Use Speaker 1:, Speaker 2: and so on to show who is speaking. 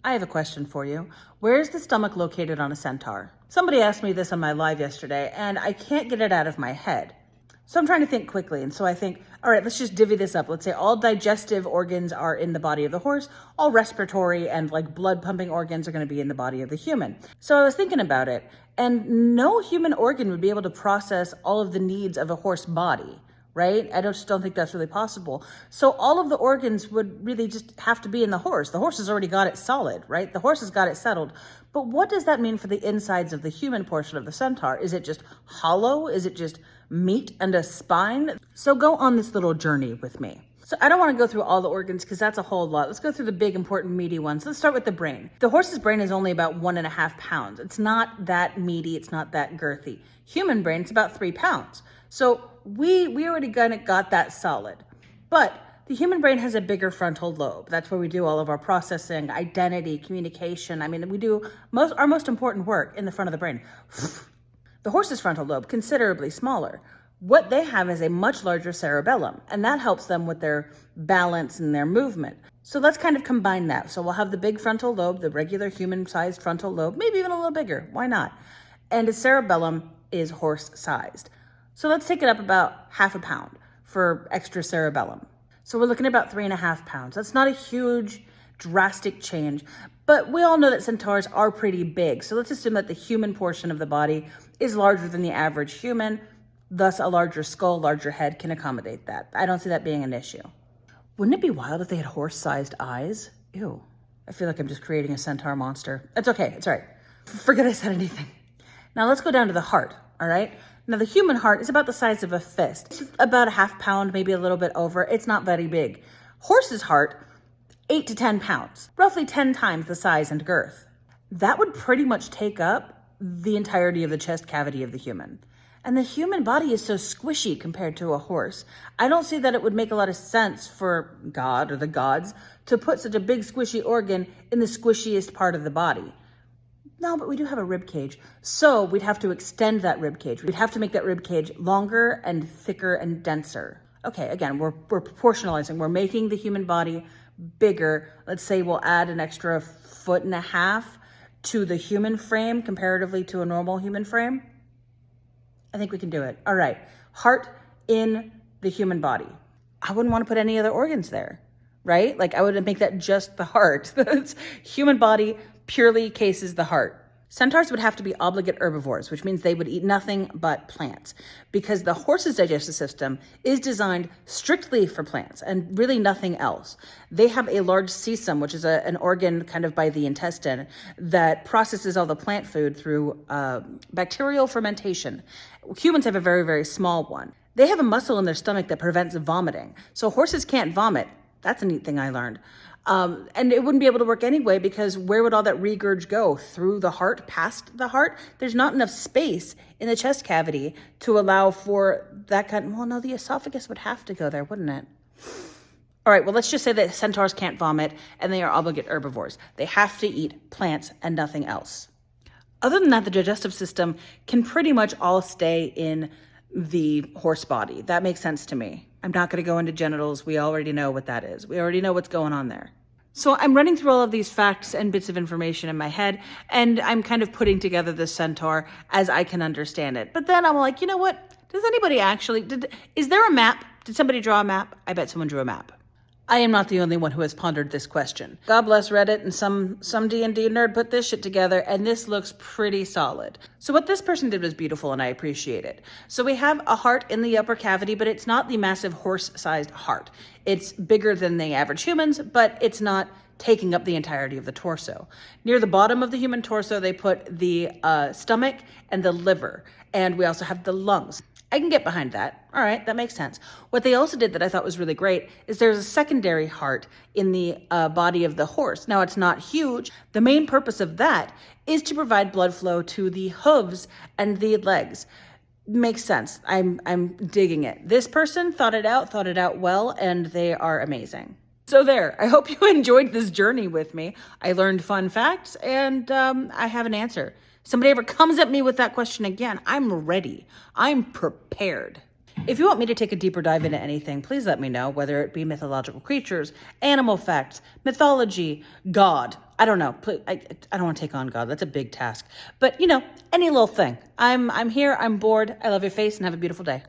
Speaker 1: I have a question for you. Where is the stomach located on a centaur? Somebody asked me this on my live yesterday, and I can't get it out of my head. So I'm trying to think quickly. And so I think, all right, let's just divvy this up. Let's say all digestive organs are in the body of the horse. All respiratory and like blood pumping organs are going to be in the body of the human. So I was thinking about it, and no human organ would be able to process all of the needs of a horse body, right? I just don't think that's really possible. So all of the organs would really just have to be in the horse. The horse has already got it solid, right? The horse has got it settled. But what does that mean for the insides of the human portion of the centaur? Is it just hollow? Is it just meat and a spine? So go on this little journey with me. So I don't want to go through all the organs because that's a whole lot. Let's go through the big, important, meaty ones. Let's start with the brain. The horse's brain is only about 1.5 pounds. It's not that meaty. It's not that girthy. Human brain, it's about 3 pounds. So we already got that solid. But the human brain has a bigger frontal lobe. That's where we do all of our processing, identity, communication. I mean, we do our most important work in the front of the brain. The horse's frontal lobe, considerably smaller. What they have is a much larger cerebellum, and that helps them with their balance and their movement. So let's kind of combine that. So we'll have the big frontal lobe, the regular human-sized frontal lobe, maybe even a little bigger. Why not? And the cerebellum is horse-sized. So let's take it up about 1/2 pound for extra cerebellum. So we're looking at about 3.5 pounds. That's not a huge, drastic change, but we all know that centaurs are pretty big. So let's assume that the human portion of the body is larger than the average human. Thus, a larger skull, larger head can accommodate that. I don't see that being an issue. Wouldn't it be wild if they had horse-sized eyes? Ew. I feel like I'm just creating a centaur monster. It's okay. It's all right. Forget I said anything. Now let's go down to the heart, all right? Now the human heart is about the size of a fist. It's about 1/2 pound, maybe a little bit over. It's not very big. Horse's heart, 8 to 10 pounds, roughly 10 times the size and girth. That would pretty much take up the entirety of the chest cavity of the human. And the human body is so squishy compared to a horse. I don't see that it would make a lot of sense for God or the gods to put such a big squishy organ in the squishiest part of the body. No, but we do have a rib cage. So we'd have to extend that rib cage. We'd have to make that rib cage longer and thicker and denser. Okay, again, we're proportionalizing. We're making the human body bigger. Let's say we'll add an extra 1.5 feet to the human frame comparatively to a normal human frame. I think we can do it. All right, heart in the human body. I wouldn't want to put any other organs there, right? Like I would make that just the heart. Human body purely cases the heart. Centaurs would have to be obligate herbivores, which means they would eat nothing but plants, because the horse's digestive system is designed strictly for plants and really nothing else. They have a large cecum, which is an organ kind of by the intestine that processes all the plant food through bacterial fermentation. Humans have a very, very small one. They have a muscle in their stomach that prevents vomiting. So horses can't vomit. That's a neat thing I learned. And it wouldn't be able to work anyway, because where would all that regurg go? Through the heart, past the heart? There's not enough space in the chest cavity to allow for that kind. Well, no, the esophagus would have to go there, wouldn't it? All right, well, let's just say that centaurs can't vomit and they are obligate herbivores. They have to eat plants and nothing else. Other than that, the digestive system can pretty much all stay in the horse body. That makes sense to me. I'm not going to go into genitals. We already know what that is. We already know what's going on there. So I'm running through all of these facts and bits of information in my head, and I'm kind of putting together this centaur as I can understand it. But then I'm like, you know what? Does anybody actually, is there a map? Did somebody draw a map? I bet someone drew a map. I am not the only one who has pondered this question. God bless Reddit, and some D&D nerd put this shit together, and this looks pretty solid. So what this person did was beautiful, and I appreciate it. So we have a heart in the upper cavity, but it's not the massive horse-sized heart. It's bigger than the average humans, but it's not taking up the entirety of the torso. Near the bottom of the human torso, they put the stomach and the liver, and we also have the lungs. I can get behind that. All right, that makes sense. What they also did that I thought was really great is there's a secondary heart in the body of the horse. Now, it's not huge. The main purpose of that is to provide blood flow to the hooves and the legs. Makes sense. I'm digging it. This person thought it out well, and they are amazing. So there, I hope you enjoyed this journey with me. I learned fun facts, and I have an answer. Somebody ever comes at me with that question again, I'm ready. I'm prepared. If you want me to take a deeper dive into anything, please let me know, whether it be mythological creatures, animal facts, mythology, God. I don't know. I don't want to take on God. That's a big task. But, any little thing. I'm here. I'm bored. I love your face and have a beautiful day.